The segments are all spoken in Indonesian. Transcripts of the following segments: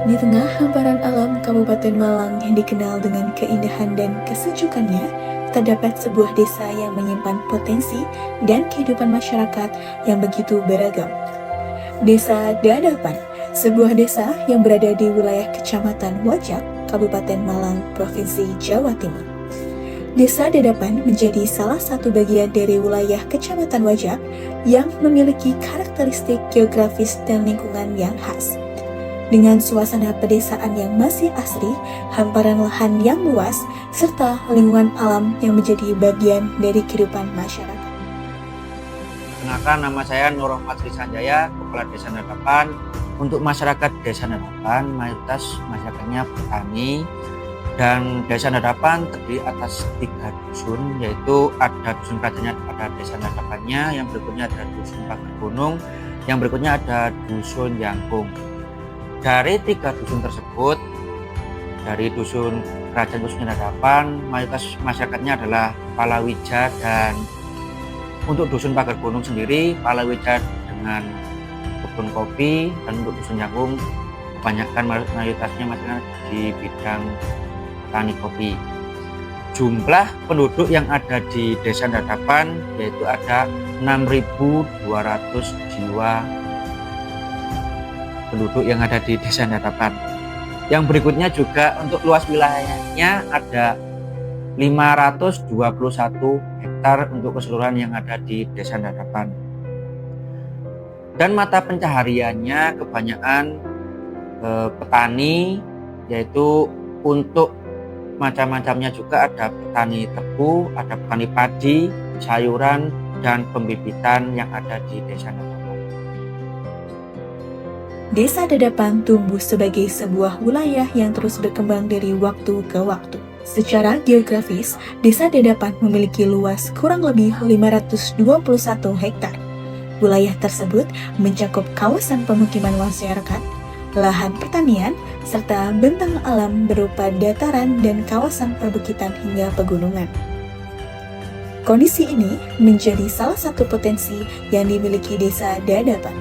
Di tengah hamparan alam Kabupaten Malang yang dikenal dengan keindahan dan kesejukannya, terdapat sebuah desa yang menyimpan potensi dan kehidupan masyarakat yang begitu beragam. Desa Dadapan, sebuah desa yang berada di wilayah Kecamatan Wajak, Kabupaten Malang, Provinsi Jawa Timur. Desa Dadapan menjadi salah satu bagian dari wilayah Kecamatan Wajak yang memiliki karakteristik geografis dan lingkungan yang khas. Dengan suasana pedesaan yang masih asri, hamparan lahan yang luas, serta lingkungan alam yang menjadi bagian dari kehidupan masyarakat. Perkenalkan, nama saya Nur Rahmat Sri Sanjaya, Kepala Desa Dadapan. Untuk masyarakat Desa Dadapan, mayoritas masyarakatnya petani, dan Desa Dadapan terdiri atas 3 dusun, yaitu ada dusun Kajanya pada Desa Dadapannya, yang berikutnya ada dusun Pager Gunung, yang berikutnya ada dusun Jangkung. Dari 3 dusun tersebut, dari dusun Kerajaan khususnya Dadapan, mayoritas masyarakatnya adalah palawija, dan untuk dusun Pager Gunung sendiri, palawija dengan kebun kopi, dan untuk dusun Jangkung kebanyakan mayoritasnya masyarakat di bidang petani kopi. Jumlah penduduk yang ada di Desa Dadapan yaitu ada 6.200 jiwa penduduk yang ada di Desa Dadapan. Yang berikutnya juga untuk luas wilayahnya ada 521 hektar untuk keseluruhan yang ada di Desa Dadapan. Dan mata pencahariannya kebanyakan petani, yaitu untuk macam-macamnya juga ada petani tebu, ada petani padi, sayuran, dan pembibitan yang ada di Desa Dadapan. Desa Dadapan tumbuh sebagai sebuah wilayah yang terus berkembang dari waktu ke waktu. Secara geografis, Desa Dadapan memiliki luas kurang lebih 521 hektar. Wilayah tersebut mencakup kawasan pemukiman masyarakat, lahan pertanian, serta bentang alam berupa dataran dan kawasan perbukitan hingga pegunungan. Kondisi ini menjadi salah satu potensi yang dimiliki Desa Dadapan.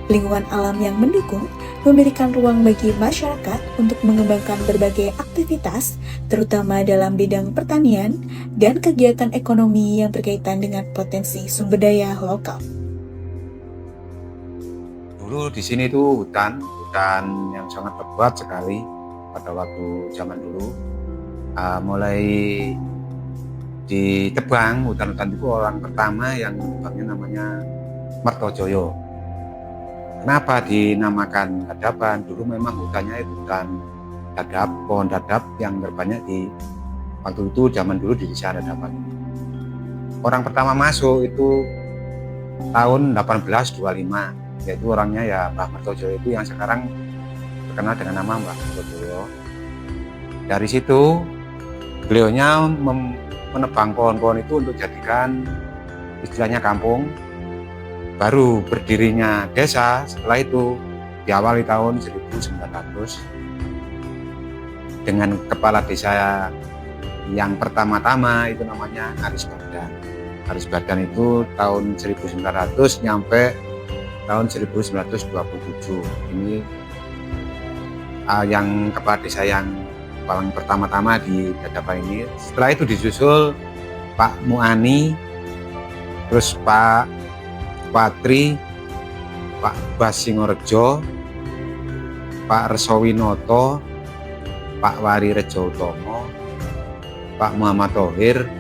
Lingkungan alam yang mendukung memberikan ruang bagi masyarakat untuk mengembangkan berbagai aktivitas, terutama dalam bidang pertanian dan kegiatan ekonomi yang berkaitan dengan potensi sumber daya lokal. Dulu di sini tuh hutan yang sangat lebat sekali pada waktu zaman dulu. Mulai ditebang, hutan-hutan itu orang pertama yang menebangnya namanya Mertojoyo. Kenapa dinamakan Dadapan? Dulu memang hutannya itu hutan dadap, pohon dadap yang terbanyak di waktu itu zaman dulu di Desa Dadapan. Orang pertama masuk itu tahun 1825, yaitu orangnya ya Mbah Mertojoyo itu yang sekarang terkenal dengan nama Mbah Mertojoyo. Dari situ beliaunya menebang pohon-pohon itu untuk jadikan istilahnya kampung. Baru berdirinya desa setelah itu diawali tahun 1900 dengan kepala desa yang pertama-tama itu namanya Aris Badan. Aris Badan itu tahun 1900 nyampe tahun 1927. Ini yang kepala desa yang paling pertama-tama di Dadapan ini. Setelah itu disusul Pak Muani, terus Pak Patri, Pak Basingorejo, Pak Resowinoto, Pak Wari Rejo Utomo, Pak Muhammad Thohir,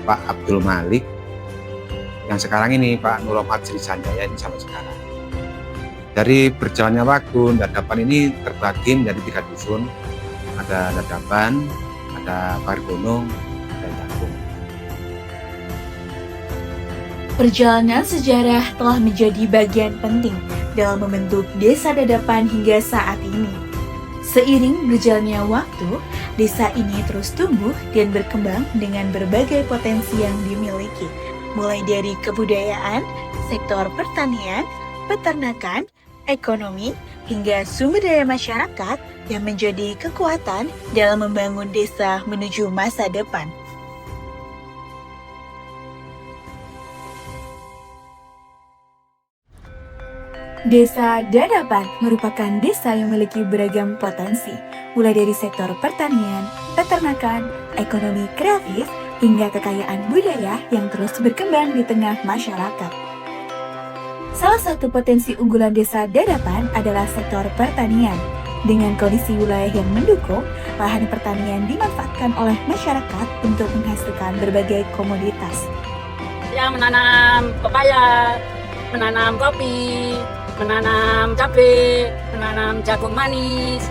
Pak Abdul Malik, yang sekarang ini Pak Nur Rahmat Sri Sanjaya ini sampai sekarang. Dari berjalannya waktu, Dadapan ini terbagi menjadi 3 dusun. Ada Dadapan, ada Pager Gunung, dan Jangkung. Perjalanan sejarah telah menjadi bagian penting dalam membentuk Desa Dadapan hingga saat ini. Seiring berjalannya waktu, desa ini terus tumbuh dan berkembang dengan berbagai potensi yang dimiliki, mulai dari kebudayaan, sektor pertanian, peternakan, ekonomi, hingga sumber daya masyarakat yang menjadi kekuatan dalam membangun desa menuju masa depan. Desa Dadapan merupakan desa yang memiliki beragam potensi, mulai dari sektor pertanian, peternakan, ekonomi kreatif, hingga kekayaan budaya yang terus berkembang di tengah masyarakat. Salah satu potensi unggulan desa Dadapan adalah sektor pertanian. Dengan kondisi wilayah yang mendukung, lahan pertanian dimanfaatkan oleh masyarakat untuk menghasilkan berbagai komoditas. Ya, menanam pepaya, menanam kopi, menanam cabai, menanam jagung manis.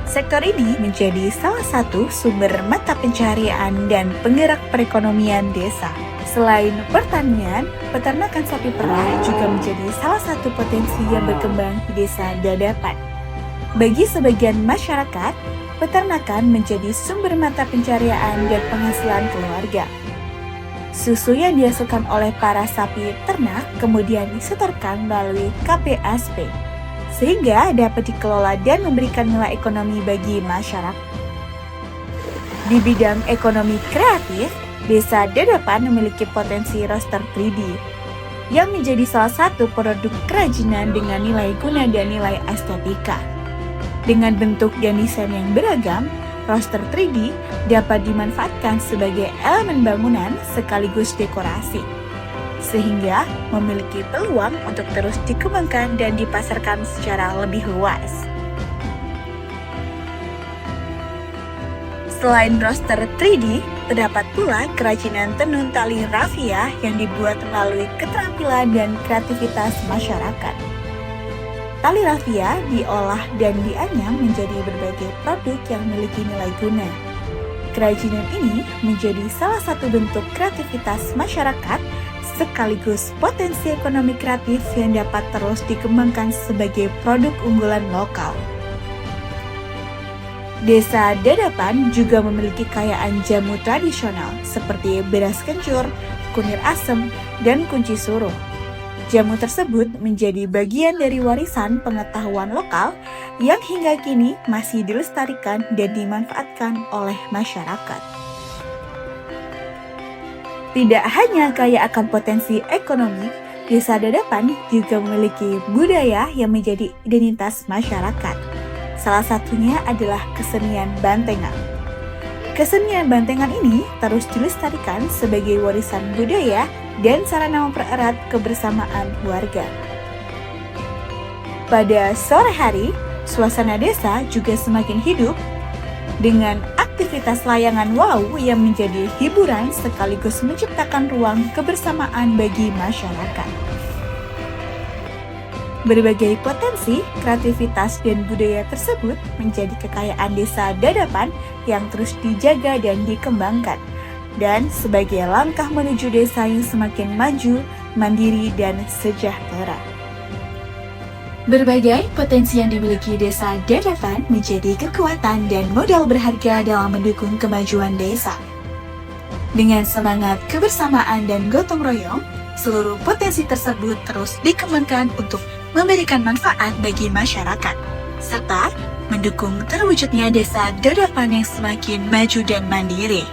Sektor ini menjadi salah satu sumber mata pencaharian dan penggerak perekonomian desa. Selain pertanian, peternakan sapi perah juga menjadi salah satu potensi yang berkembang di desa Dadapan. Bagi sebagian masyarakat, peternakan menjadi sumber mata pencaharian dan penghasilan keluarga. Susu yang dihasilkan oleh para sapi ternak kemudian disetorkan melalui KPSP, sehingga dapat dikelola dan memberikan nilai ekonomi bagi masyarakat. Di bidang ekonomi kreatif, Desa Dadapan memiliki potensi roster 3D, yang menjadi salah satu produk kerajinan dengan nilai guna dan nilai estetika. Dengan bentuk dan desain yang beragam, roster 3D dapat dimanfaatkan sebagai elemen bangunan sekaligus dekorasi, sehingga memiliki peluang untuk terus dikembangkan dan dipasarkan secara lebih luas. Selain roster 3D, terdapat pula kerajinan tenun tali rafia yang dibuat melalui keterampilan dan kreativitas masyarakat. Tali rafia diolah dan dianyam menjadi berbagai produk yang memiliki nilai guna. Kerajinan ini menjadi salah satu bentuk kreativitas masyarakat sekaligus potensi ekonomi kreatif yang dapat terus dikembangkan sebagai produk unggulan lokal. Desa Dadapan juga memiliki kekayaan jamu tradisional seperti beras kencur, kunir asem, dan kunci suruh. Jamu tersebut menjadi bagian dari warisan pengetahuan lokal yang hingga kini masih dilestarikan dan dimanfaatkan oleh masyarakat. Tidak hanya kaya akan potensi ekonomi, Desa Dadapan juga memiliki budaya yang menjadi identitas masyarakat. Salah satunya adalah kesenian bantengan. Kesenian bantengan ini terus dilestarikan sebagai warisan budaya dan sarana mempererat kebersamaan warga. Pada sore hari, suasana desa juga semakin hidup dengan aktivitas layangan wow yang menjadi hiburan sekaligus menciptakan ruang kebersamaan bagi masyarakat. Berbagai potensi, kreativitas, dan budaya tersebut menjadi kekayaan Desa Dadapan yang terus dijaga dan dikembangkan, dan sebagai langkah menuju desa yang semakin maju, mandiri, dan sejahtera. Berbagai potensi yang dimiliki Desa Dadapan menjadi kekuatan dan modal berharga dalam mendukung kemajuan desa. Dengan semangat kebersamaan dan gotong royong, seluruh potensi tersebut terus dikembangkan untuk memberikan manfaat bagi masyarakat, serta mendukung terwujudnya Desa Dadapan yang semakin maju dan mandiri.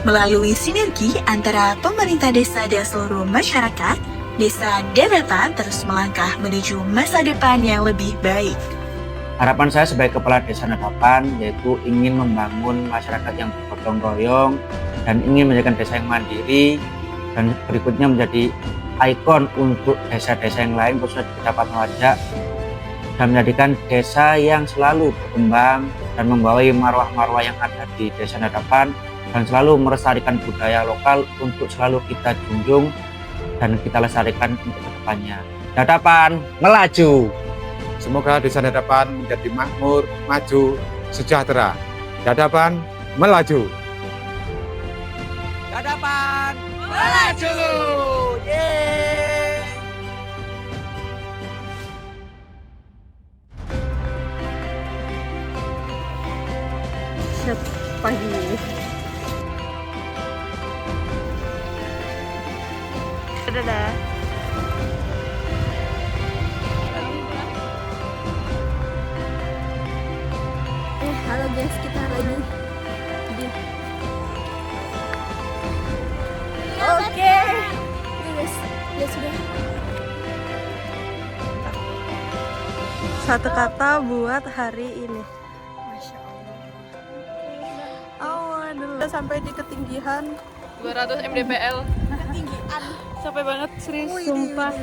Melalui sinergi antara pemerintah desa dan seluruh masyarakat, Desa Dadapan terus melangkah menuju masa depan yang lebih baik. Harapan saya sebagai Kepala Desa Dadapan yaitu ingin membangun masyarakat yang bergotong royong dan ingin menjadikan desa yang mandiri, dan berikutnya menjadi ikon untuk desa-desa yang lain khususnya dapat mengajak dan menjadikan desa yang selalu berkembang dan membawa marwah-marwah yang ada di Desa Dadapan dan selalu melestarikan budaya lokal untuk selalu kita junjung dan kita lestarikan untuk kedepannya. Dadapan melaju. Semoga Desa Dadapan menjadi makmur, maju, sejahtera. Dadapan melaju. Dadapan melaju. Yeay. Pagi. Dadah. Halo guys, kita lagi di Oke. guys, ya sudah. Satu kata buat hari ini. Masya Allah. Dulu sampai di ketinggian 200 mdpl. sampai banget serius sumpah.